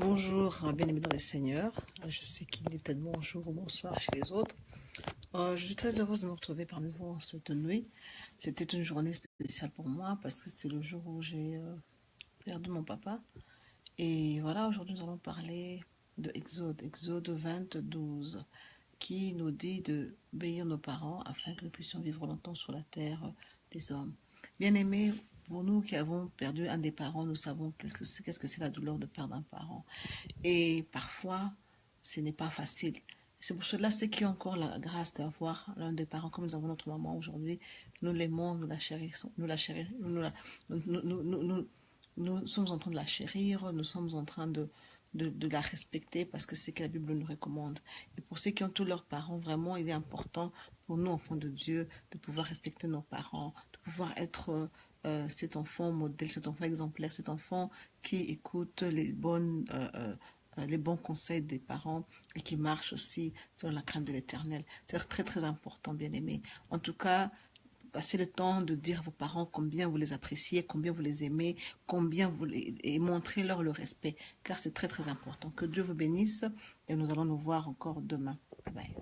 Bonjour, bien-aimés dans le Seigneur. Je sais qu'il est peut-être bonjour ou bonsoir chez les autres. Je suis très heureuse de me retrouver parmi vous en cette nuit. C'était une journée spéciale pour moi parce que c'est le jour où j'ai perdu mon papa. Et voilà, aujourd'hui nous allons parler de Exode 20, 12, qui nous dit de bénir nos parents afin que nous puissions vivre longtemps sur la terre des hommes. Bien-aimés, pour nous qui avons perdu un des parents, nous savons qu'est-ce que c'est la douleur de perdre un parent. Et parfois, ce n'est pas facile. C'est pour cela, ceux qui ont encore la grâce d'avoir l'un des parents, comme nous avons notre maman aujourd'hui, nous l'aimons, nous la chérissons, nous sommes en train de la chérir, nous sommes en train de la respecter parce que c'est ce que la Bible nous recommande. Et pour ceux qui ont tous leurs parents, vraiment, il est important pour nous, enfants de Dieu, de pouvoir respecter nos parents, de pouvoir être cet enfant modèle, cet enfant exemplaire, cet enfant qui écoute les bons conseils des parents et qui marche aussi selon la crainte de l'Éternel. C'est très très important, bien aimé. En tout cas, passez le temps de dire à vos parents combien vous les appréciez, combien vous les aimez, et montrez-leur le respect, car c'est très très important. Que Dieu vous bénisse et nous allons nous voir encore demain. Bye bye.